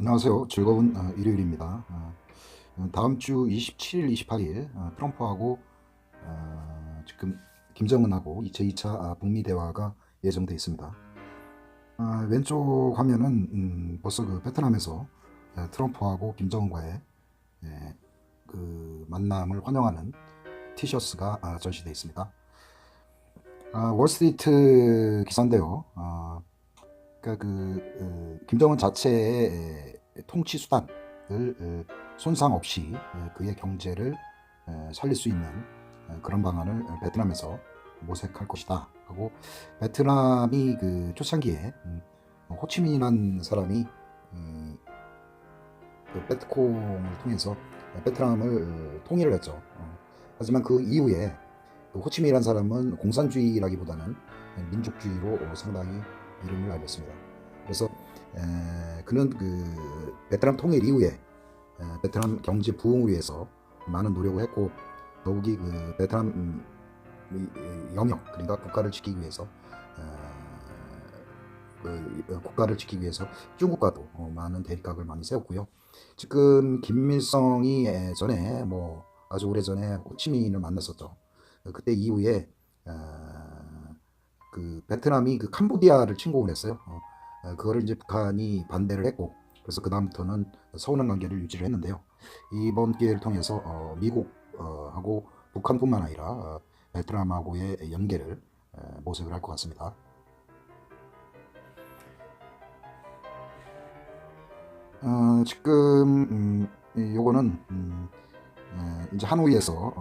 안녕하세요. 즐거운 일요일입니다. 다음 주 27일, 28일 트럼프하고 지금 김정은하고 제2차 북미 대화가 예정돼 있습니다. 왼쪽 화면은 벌써 그 베트남에서 트럼프하고 김정은과의 그 만남을 환영하는 티셔츠가 전시되어 있습니다. 월스트리트 기사인데요. 그러니까 김정은 자체의 통치 수단을 손상 없이 그의 경제를 살릴 수 있는 그런 방안을 베트남에서 모색할 것이다 하고, 베트남이 그 초창기에 호치민이라는 사람이 그 베트콩을 통해서 베트남을 통일을 했죠. 하지만 그 이후에 그 호치민이라는 사람은 공산주의라기보다는 민족주의로 상당히 이름을 알렸습니다. 그래서 그는 그 베트남 통일 이후에 베트남 경제 부흥을 위해서 많은 노력을 했고, 더욱이 그 베트남 영역, 그러니까 국가를 지키기 위해서 국가를 지키기 위해서 중국과도 많은 대립각을 많이 세웠고요. 지금 김일성이 전에 아주 오래전에 호치민을 만났었죠. 그때 이후에 그 베트남이 그 캄보디아를 침공을 했어요. 그거를 이제 북한이 반대를 했고, 그래서 그 다음부터는 서운한 관계를 유지를 했는데요. 이번 기회를 통해서 미국하고 북한뿐만 아니라 베트남하고의 연계를 모색을 할 것 같습니다. 지금 요거는 이제 하노이에서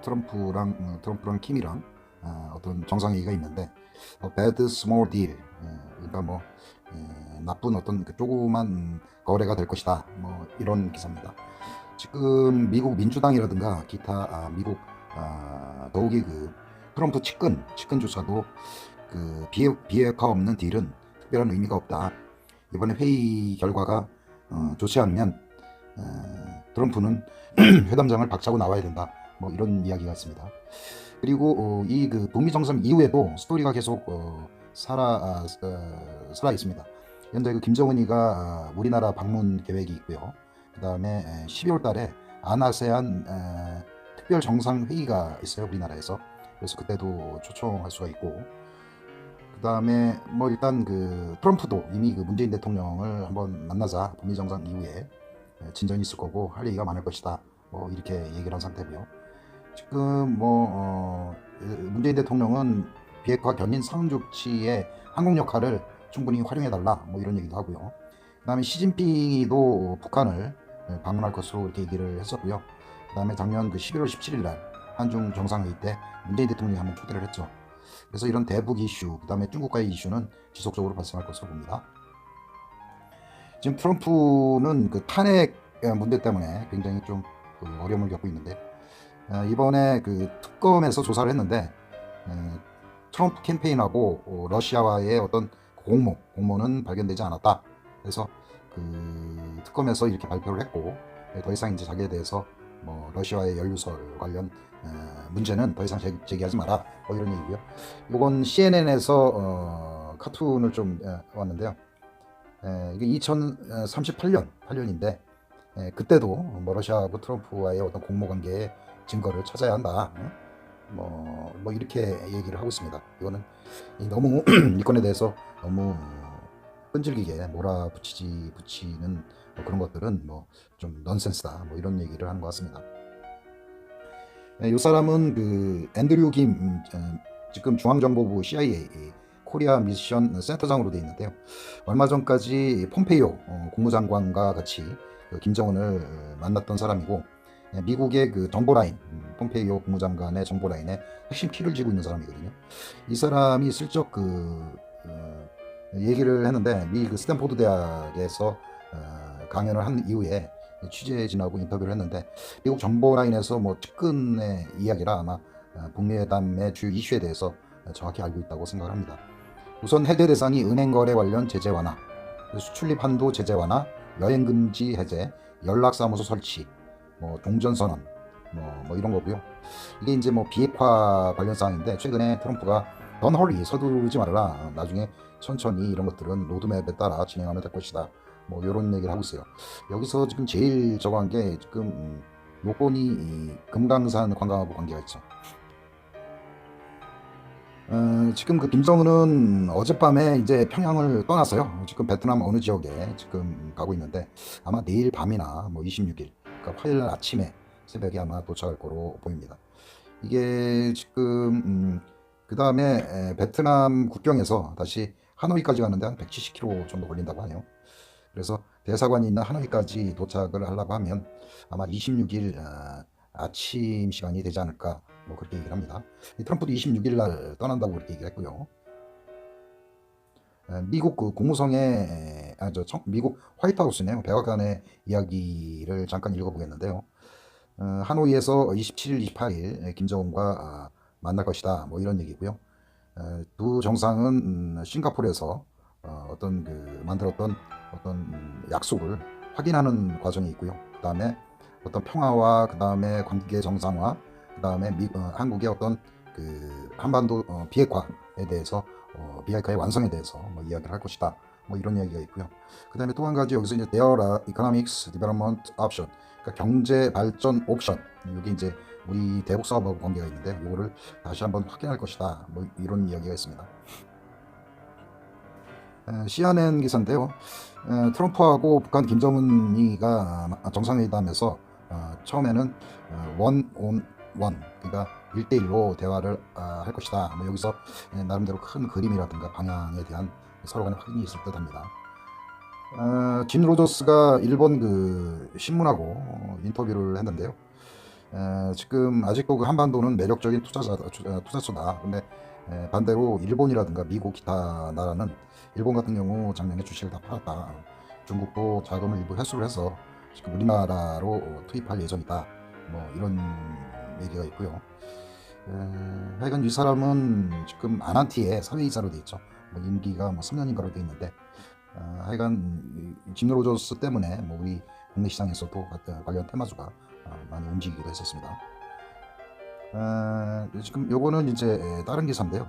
트럼프랑 킴이랑 어떤 정상회의가 있는데, bad small deal, 그러니까 나쁜 어떤 그 조그만 거래가 될 것이다, 이런 기사입니다. 지금 미국 민주당이라든가 기타 미국 더욱이 그 트럼프 측근조차도 그 비핵화 없는 딜은 특별한 의미가 없다. 이번에 회의 결과가 좋지 않으면 트럼프는 회담장을 박차고 나와야 된다, 이런 이야기가 있습니다. 그리고 이 그 북미 정상 이후에도 스토리가 계속 살아 있습니다. 현재 그 김정은이가 우리나라 방문 계획이 있고요. 그 다음에 12월 달에 아나세안 특별 정상 회의가 있어요, 우리나라에서. 그래서 그때도 초청할 수가 있고, 그 다음에 일단 그 트럼프도 이미 그 문재인 대통령을 한번 만나자, 북미 정상 이후에 진전이 있을 거고 할 얘기가 많을 것이다, 이렇게 얘기를 한 상태고요. 지금 문재인 대통령은 비핵화 견인 상륙지의 항공 역할을 충분히 활용해달라, 이런 얘기도 하고요. 그 다음에 시진핑이도 북한을 방문할 것으로 이렇게 얘기를 했었고요. 그 다음에 작년 그 11월 17일 날 한중 정상회의 때 문재인 대통령이 한번 초대를 했죠. 그래서 이런 대북 이슈, 그 다음에 중국과의 이슈는 지속적으로 발생할 것으로 봅니다. 지금 트럼프는 그 탄핵 문제 때문에 굉장히 좀 어려움을 겪고 있는데, 이번에 그 특검에서 조사를 했는데 트럼프 캠페인하고 러시아와의 어떤 공모는 발견되지 않았다. 그래서 그 특검에서 이렇게 발표를 했고, 더 이상 이제 자기에 대해서 러시아의 연루설 관련 문제는 더 이상 제기하지 마라, 이런 얘기고요. 이건 CNN에서 카툰을 좀 왔는데요. 이게 2038년인데 그때도 러시아하고 트럼프와의 어떤 공모 관계의 증거를 찾아야 한다, 이렇게 얘기를 하고 있습니다. 이거는 너무 이 건에 대해서 너무 끈질기게 붙이는 그런 것들은 좀 넌센스다, 이런 얘기를 하는 것 같습니다. 이 사람은 그 앤드류 김 지금 중앙정보부 CIA 코리아 미션 센터장으로 되어 있는데요. 얼마 전까지 폼페이오 국무장관과 같이 그 김정은을 만났던 사람이고, 미국의 그 정보라인, 폼페이오 국무장관의 정보라인에 핵심 키를 쥐고 있는 사람이거든요. 이 사람이 슬쩍 얘기를 했는데, 미 그 스탠포드 대학에서 강연을 한 이후에 취재진하고 인터뷰를 했는데, 미국 정보라인에서 측근의 이야기라 아마 북미 회담의 주요 이슈에 대해서 정확히 알고 있다고 생각을 합니다. 우선 해제 대상이 은행 거래 관련 제재 완화, 수출입 한도 제재 완화, 여행 금지 해제, 연락사무소 설치, 종전 선언, 이런 거고요. 이게 이제 비핵화 관련 사항인데, 최근에 트럼프가 Don't hurry, 서두르지 말아라, 나중에 천천히 이런 것들은 로드맵에 따라 진행하면 될 것이다, 뭐 이런 얘기를 하고 있어요. 여기서 지금 제일 저거 한 게 지금 요건이 이 금강산 관광하고 관계가 있죠. 지금 그 김정은은 어젯밤에 이제 평양을 떠났어요. 지금 베트남 어느 지역에 지금 가고 있는데 아마 내일 밤이나 뭐 26일, 그러니까 화요일 날 아침에 새벽에 아마 도착할 거로 보입니다. 이게 지금 그 다음에 베트남 국경에서 다시 하노이까지 가는데 한 170km 정도 걸린다고 하네요. 그래서 대사관이 있는 하노이까지 도착을 하려고 하면 아마 26일 아침 시간이 되지 않을까 뭐 그렇게 얘기를 합니다. 트럼프도 26일 날 떠난다고 그렇게 얘기를 했고요. 미국 그 국무성의 미국 화이트하우스네요. 백악관의 이야기를 잠깐 읽어보겠는데요. 하노이에서 27일, 28일 김정은과 만날 것이다. 뭐 이런 얘기고요. 두 정상은 싱가포르에서 어떤 그 만들었던 어떤 약속을 확인하는 과정이 있고요. 그 다음에 어떤 평화와 그 다음에 관계 정상화, 그 다음에 한국의 어떤 그 한반도 비핵화에 대해서 비핵화의 완성에 대해서 뭐 이야기를 할 것이다. 뭐 이런 이야기가 있고요. 그 다음에 또 한 가지 여기서 이제 There are economics development option, 그러니까 경제 발전 옵션. 이게 이제 우리 대북 사업하고 관계가 있는데 이거를 다시 한번 확인할 것이다. 뭐 이런 이야기가 있습니다. CNN 기사인데요. 트럼프하고 북한 김정은이가 정상회담에서 처음에는 원 온 원, 그러니까 1대1로 대화를 할 것이다. 뭐 여기서 나름대로 큰 그림이라든가 방향에 대한 서로 간의 확인이 있을 듯합니다. 짐 로저스가 일본 그 신문하고 인터뷰를 했는데요. 지금 아직도 그 한반도는 매력적인 투자처다. 근데 반대로 일본이라든가 미국 기타 나라는 일본 같은 경우 작년에 주식을 다 팔았다. 중국도 자금을 일부 회수를 해서 지금 우리나라로 투입할 예정이다. 뭐 이런 얘기가 있고요. 하여간 이 사람은 지금 아난티에 사회이사로 돼 있죠. 뭐 임기가 뭐 3년인가로 돼 있는데 하여간 짐 로저스 때문에 뭐 우리 국내 시장에서도 관련 테마주가 많이 움직이기도 했었습니다. 지금 요거는 이제 다른 기사인데요.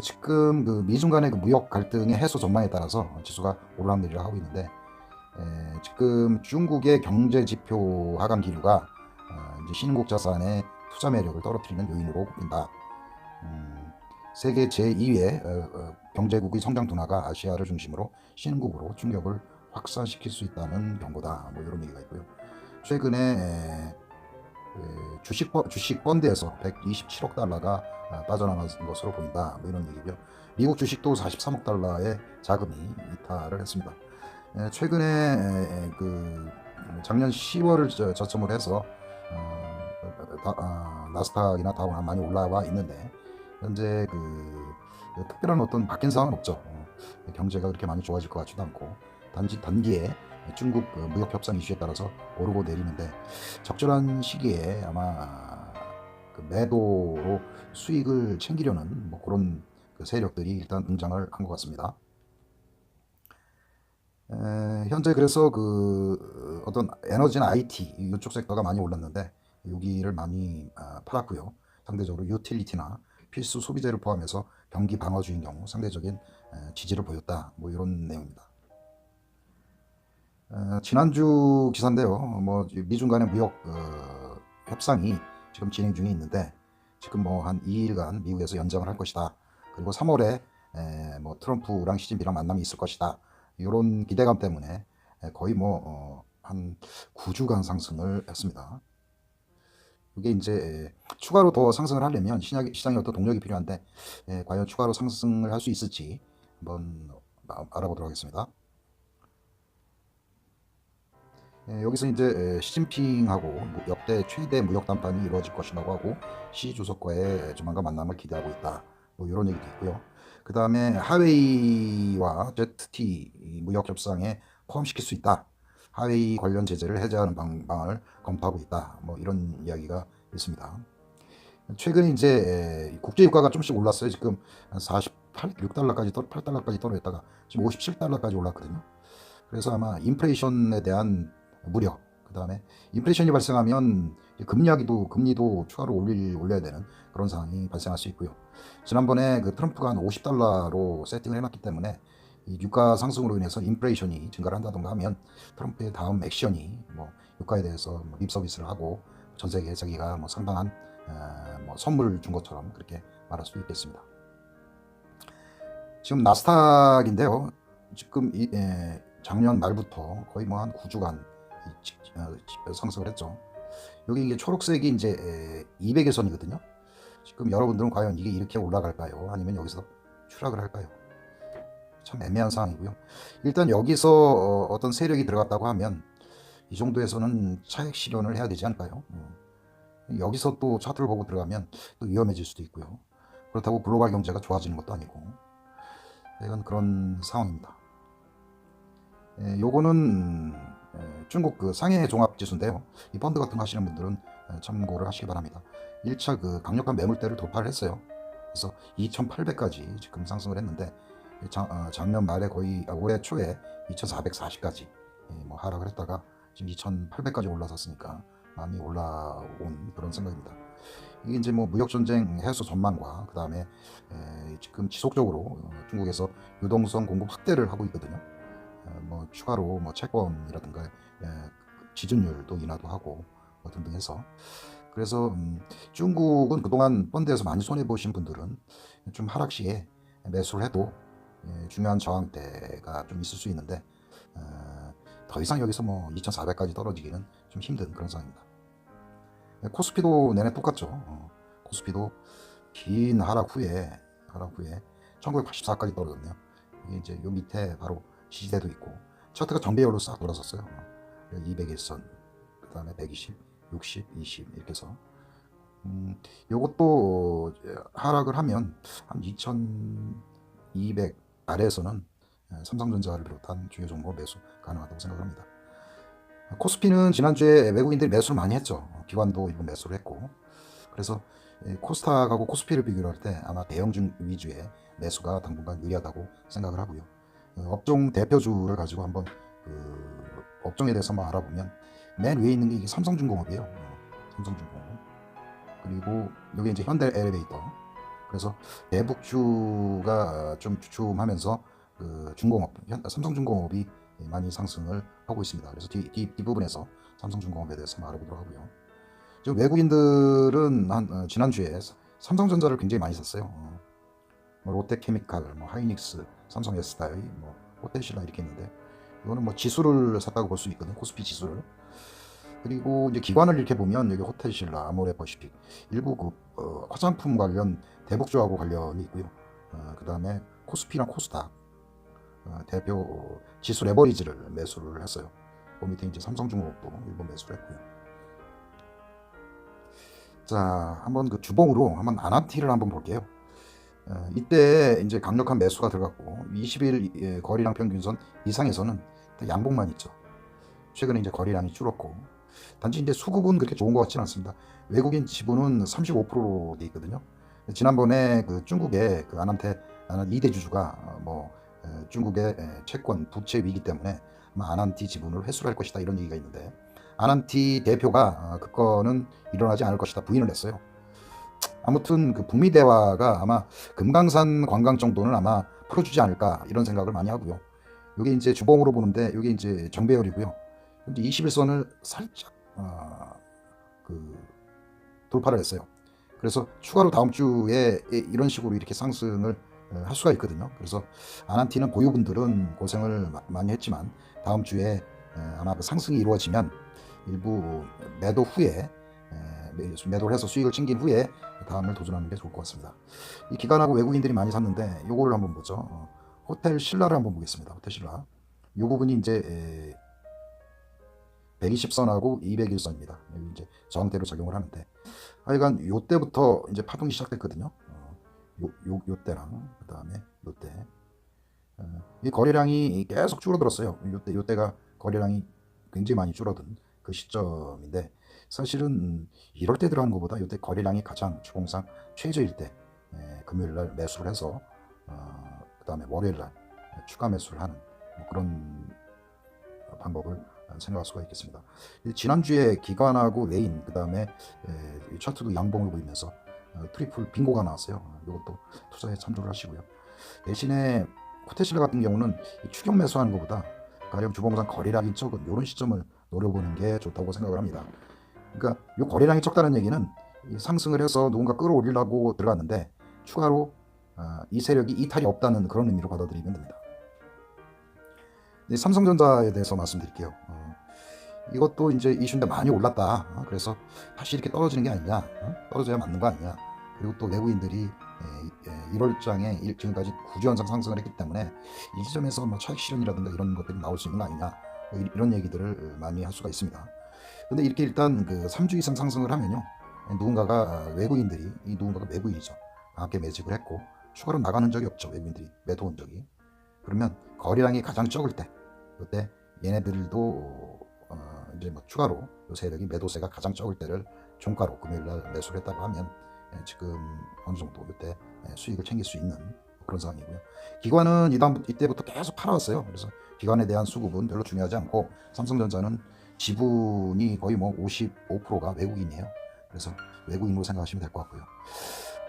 지금 그 미중 간의 그 무역 갈등의 해소 전망에 따라서 지수가 오르락내리락 하고 있는데 지금 중국의 경제 지표 하강 기류가 이제 신흥국 자산의 투자 매력을 떨어뜨리는 요인으로 꼽힌다. 세계 제2의 경제국의 성장 둔화가 아시아를 중심으로 신흥국으로 충격을 확산시킬 수 있다는 경고다. 뭐 이런 얘기가 있고요. 최근에 주식 펀드에서 127억 달러가 빠져나간 것으로 보인다. 뭐 이런 얘기고요. 미국 주식도 43억 달러의 자금이 이탈을 했습니다. 최근에 그 작년 10월을 저점으로 해서 나스닥이나 다우나 많이 올라와 있는데 현재 그 특별한 어떤 바뀐 상황은 없죠. 경제가 그렇게 많이 좋아질 것 같지도 않고 단기에 중국 무역 협상 이슈에 따라서 오르고 내리는데 적절한 시기에 아마 그 매도로 수익을 챙기려는 뭐 그런 그 세력들이 일단 등장을 한 것 같습니다. 현재 그래서 그 어떤 에너지나 IT 이쪽 섹터가 많이 올랐는데 여기를 많이 팔았고요. 상대적으로 유틸리티나 필수 소비재를 포함해서 경기 방어주인 경우 상대적인 지지를 보였다. 뭐 이런 내용입니다. 지난주 기사인데요. 뭐 미중 간의 무역 협상이 지금 진행 중에 있는데 지금 뭐 한 2일간 미국에서 연장을 할 것이다. 그리고 3월에 뭐 트럼프랑 시진핑이랑 만남이 있을 것이다. 이런 기대감 때문에 거의 뭐 한 9주간 상승을 했습니다. 이게 이제 추가로 더 상승을 하려면 시장에 어떤 동력이 필요한데 과연 추가로 상승을 할 수 있을지 한번 알아보도록 하겠습니다. 여기서 이제 시진핑하고 역대 최대 무역 담판이 이루어질 것이라고 하고 시 주석과의 조만간 만남을 기대하고 있다. 뭐 이런 얘기도 있고요. 그 다음에 하웨이와 ZT 무역 협상에 포함시킬 수 있다. 하웨이 관련 제재를 해제하는 방안을 검토하고 있다. 뭐 이런 이야기가 있습니다. 최근에 이제 국제 유가가 좀씩 올랐어요. 지금 한 48, 6달러까지 8달러까지 떨어졌다가 지금 57달러까지 올랐거든요. 그래서 아마 인플레이션에 대한 무력, 그 다음에 인플레이션이 발생하면 금리도 추가로 올려야 되는 그런 상황이 발생할 수 있고요. 지난번에 그 트럼프가 한 50달러로 세팅을 해놨기 때문에 이 유가 상승으로 인해서 인플레이션이 증가를 한다던가 하면 트럼프의 다음 액션이 뭐 유가에 대해서 뭐 립 서비스를 하고 전 세계에 자기가 뭐 상당한 뭐 선물을 준 것처럼 그렇게 말할 수 있겠습니다. 지금 나스닥인데요. 지금 작년 말부터 거의 뭐 한 9주간 상승을 했죠. 여기 이게 초록색이 이제 200일 선이거든요. 지금 여러분들은 과연 이게 이렇게 올라갈까요? 아니면 여기서 추락을 할까요? 참 애매한 상황이고요. 일단 여기서 어떤 세력이 들어갔다고 하면 이 정도에서는 차익 실현을 해야 되지 않을까요? 여기서 또 차트를 보고 들어가면 또 위험해질 수도 있고요. 그렇다고 글로벌 경제가 좋아지는 것도 아니고 이건 그런 상황입니다. 요거는 중국 그 상해 종합 지수인데요. 이 펀드 같은 거 하시는 분들은 참고를 하시기 바랍니다. 1차 그 강력한 매물대를 돌파를 했어요. 그래서 2,800까지 지금 상승을 했는데 작년 말에 거의 올해 초에 2,440까지 뭐 하락을 했다가 지금 2,800까지 올라섰으니까 많이 올라온 그런 생각입니다. 이게 이제 뭐 무역 전쟁 해소 전망과 그 다음에 지금 지속적으로 중국에서 유동성 공급 확대를 하고 있거든요. 뭐 추가로 뭐 채권이라든가 지준율도 인하도 하고 뭐 등등 해서 그래서 중국은 그동안 펀드에서 많이 손해 보신 분들은 좀 하락 시에 매수를 해도 중요한 저항대가 좀 있을 수 있는데 더 이상 여기서 뭐 2,400까지 떨어지기는 좀 힘든 그런 상황입니다. 코스피도 내내 똑같죠. 코스피도 긴 하락 후에 1984까지 떨어졌네요. 이게 이제 요 밑에 바로 지지대도 있고 차트가 정배열로 싹 돌아섰어요. 200일선, 그 다음에 120, 60, 20 이렇게 해서 요것도 하락을 하면 한 2200 아래에서는 삼성전자를 비롯한 주요 종목 매수 가능하다고 생각합니다. 코스피는 지난주에 외국인들이 매수를 많이 했죠. 기관도 일부 매수를 했고 그래서 코스닥하고 코스피를 비교할 때 아마 대형주 위주의 매수가 당분간 유리하다고 생각을 하고요. 업종 대표주를 가지고 한번 그 업종에 대해서 한번 알아보면 맨 위에 있는 게 이게 삼성중공업이에요. 삼성중공업. 그리고 여기 이제 현대 엘리베이터. 그래서 대북주가 좀 주춤하면서 그 중공업, 삼성중공업이 많이 상승을 하고 있습니다. 그래서 뒷부분에서 삼성중공업에 대해서 알아보도록 하고요. 지금 외국인들은 지난주에 삼성전자를 굉장히 많이 샀어요. 뭐 롯데케미칼, 뭐 하이닉스, 삼성 에스다이, 뭐 호텔신라 이렇게 있는데 이거는 뭐 지수를 샀다고 볼 수 있거든요. 코스피 지수를. 그리고 이제 기관을 이렇게 보면 여기 호텔신라, 아모레퍼시픽 일부 그 화장품 관련 대북주하고 관련이 있고요. 그 다음에 코스피랑 코스닥 대표 지수 레버리지를 매수를 했어요. 그 밑에 이제 삼성중공업도 일부 매수를 했고요. 자, 한번 그 주봉으로 한번 아나티를 한번 볼게요. 이때 이제 강력한 매수가 들어갔고 20일 거래량 평균선 이상에서는 양봉만 있죠. 최근에 이제 거래량이 줄었고 단지 이제 수급은 그렇게 좋은 것 같지는 않습니다. 외국인 지분은 35%로 돼 있거든요. 지난번에 그 중국의 그 아난테 2대 주주가 뭐 중국의 채권 부채 위기 때문에 아마 아난티 지분을 회수할 것이다 이런 얘기가 있는데 아난티 대표가 그 건은 일어나지 않을 것이다 부인을 했어요. 아무튼 그 북미 대화가 아마 금강산 관광 정도는 아마 풀어주지 않을까 이런 생각을 많이 하고요. 이게 이제 주봉으로 보는데 이게 이제 정배열이고요. 현재 21선을 살짝 그 돌파를 했어요. 그래서 추가로 다음 주에 이런 식으로 이렇게 상승을 할 수가 있거든요. 그래서 아난티는 보유분들은 고생을 많이 했지만 다음 주에 아마 그 상승이 이루어지면 일부 매도 후에 매도를 해서 수익을 챙긴 후에 다음을 도전하는 게 좋을 것 같습니다. 이 기관하고 외국인들이 많이 샀는데 요거를 한번 보죠. 호텔 신라를 한번 보겠습니다. 호텔 신라. 요 부분이 이제 120선하고 201선입니다. 여기 이제 저항대로 작용을 하는데 하여간 요때부터 이제 파동이 시작됐거든요. 요때랑 그 다음에 요때 이 거래량이 계속 줄어들었어요. 요때가 거래량이 굉장히 많이 줄어든 그 시점인데 사실은 이럴 때 들어가는 것보다 요때 거래량이 가장 주봉상 최저일 때 금요일날 매수를 해서 그 다음에 월요일날 추가 매수를 하는 뭐 그런 방법을 생각할 수가 있겠습니다. 지난주에 기관하고 레인 그 다음에 차트도 양봉을 보이면서 트리플 빙고가 나왔어요. 이것도 투자에 참조를 하시고요. 대신에 코테실라 같은 경우는 이 추격 매수하는 것보다 가령 주봉상 거래량이 적은 이런 시점을 노려보는 게 좋다고 생각을 합니다. 그러니까 이 거래량이 적다는 얘기는 이 상승을 해서 누군가 끌어올리려고 들어갔는데 추가로 이 세력이 이탈이 없다는 그런 의미로 받아들이면 됩니다. 삼성전자에 대해서 말씀드릴게요. 이것도 이제 이슈인데 많이 올랐다. 그래서 다시 이렇게 떨어지는 게 아니냐. 떨어져야 맞는 거 아니냐. 그리고 또 외국인들이 1월장에 지금까지 구주현상 상승을 했기 때문에 이 지점에서 뭐 차익 실현이라든가 이런 것들이 나올 수 있는 거 아니냐. 이런 얘기들을 많이 할 수가 있습니다. 근데 이렇게 일단 그 3주 이상 상승을 하면요. 누군가가 외국인들이 이 누군가가 외국인이죠. 강하게 매집을 했고 추가로 나가는 적이 없죠. 외국인들이 매도 온 적이. 그러면 거래량이 가장 적을 때 이때 얘네들도 이제 뭐 추가로 요 세력이 매도세가 가장 적을 때를 종가로 금요일날 매수를 했다고 하면 지금 어느 정도 이때 수익을 챙길 수 있는 그런 상황이고요. 기관은 이때부터 계속 팔아왔어요. 그래서 기관에 대한 수급은 별로 중요하지 않고 삼성전자는 지분이 거의 뭐 55%가 외국인이에요. 그래서 외국인으로 생각하시면 될 것 같고요.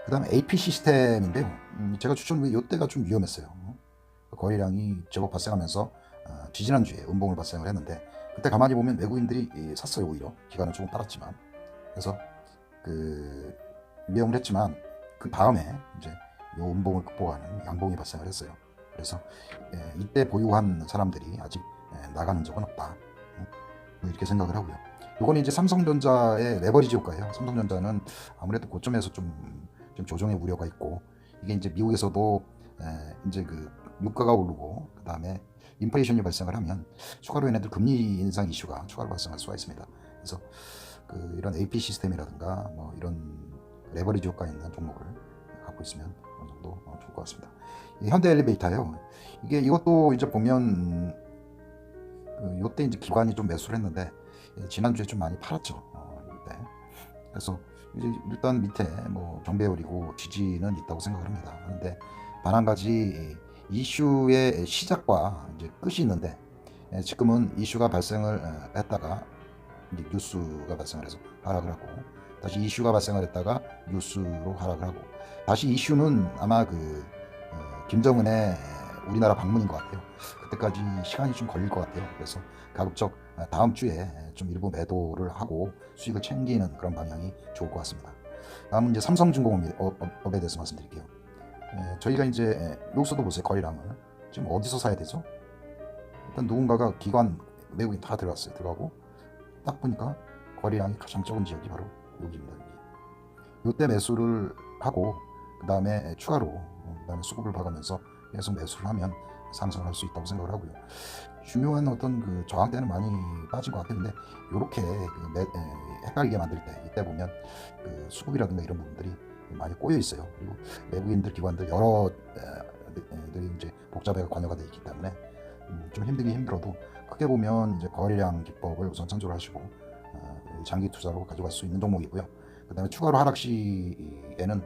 그 다음에 AP 시스템인데요. 제가 추천드린 이때가 좀 위험했어요. 거래량이 제법 발생하면서 지지난주에 음봉을 발생을 했는데 그때 가만히 보면 외국인들이 샀어요. 오히려 기관은 조금 따랐지만 그래서 그 위험을 했지만 그 다음에 이제 이 음봉을 극복하는 양봉이 발생을 했어요. 그래서 이때 보유한 사람들이 아직 나가는 적은 없다. 뭐 이렇게 생각을 하고요. 이건 이제 삼성전자의 레버리지 효과예요. 삼성전자는 아무래도 고점에서 좀 조정의 우려가 있고 이게 이제 미국에서도 이제 그 유가가 오르고 그 다음에 인플레이션이 발생을 하면 추가로 얘네들 금리 인상 이슈가 추가로 발생할 수가 있습니다. 그래서 그 이런 AP 시스템이라든가 뭐 이런 레버리지 효과 있는 종목을 갖고 있으면 어느 정도 좋을 것 같습니다. 현대 엘리베이터요. 이것도 이제 보면 요때 이제 기관이 좀 매수를 했는데 지난주에 좀 많이 팔았죠. 이때. 그래서 이제 일단 밑에 뭐 정배열이고 지지는 있다고 생각을 합니다. 그런데 단 한 가지 이슈의 시작과 이제 끝이 있는데 지금은 이슈가 발생을 했다가 이제 뉴스가 발생을 해서 하락을 하고 다시 이슈가 발생을 했다가 뉴스로 하락을 하고 다시 이슈는 아마 그 김정은의 우리나라 방문인 것 같아요. 그때까지 시간이 좀 걸릴 것 같아요. 그래서 가급적 다음 주에 좀 일부 매도를 하고 수익을 챙기는 그런 방향이 좋을 것 같습니다. 다음은 이제 삼성중공업에 대해서 말씀드릴게요. 저희가 이제 여기서도 보세요. 거래량을 지금 어디서 사야 되죠? 일단 누군가가 기관 외국인 다 들어갔어요. 들어가고 딱 보니까 거래량이 가장 적은 지역이 바로 여기입니다. 여기. 이때 매수를 하고 그 다음에 추가로 그 다음에 수급을 박으면서 계속 매수를 하면 상승을 할 수 있다고 생각을 하고요. 중요한 어떤 그 저항대는 많이 빠진 것 같아요. 근데 이렇게 헷갈리게 만들 때 이때 보면 그 수급이라든가 이런 부분들이 많이 꼬여 있어요. 그리고 외국인들 기관들 여러 들이 이제 복잡하게 관여가 되어 있기 때문에 좀 힘들긴 힘들어도 크게 보면 이제 거래량 기법을 우선 찬조를 하시고 장기 투자로 가져갈 수 있는 종목이고요. 그 다음에 추가로 하락 시에는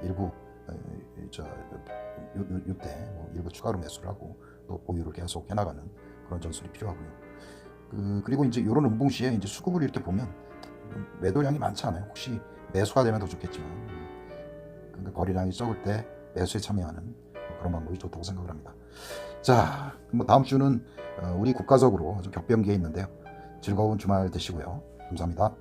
일부 이때 뭐 일부 추가로 매수를 하고 또 보유를 계속 해나가는 그런 전술이 필요하고요. 그리고 이제 이런 음봉 시에 이제 수급을 이렇게 보면 매도량이 많지 않아요. 혹시 매수가 되면 더 좋겠지만 그러니까 거래량이 적을 때 매수에 참여하는 그런 방법이 좋다고 생각을 합니다. 자, 뭐 다음 주는 우리 국가적으로 좀 격변기에 있는데요. 즐거운 주말 되시고요. 감사합니다.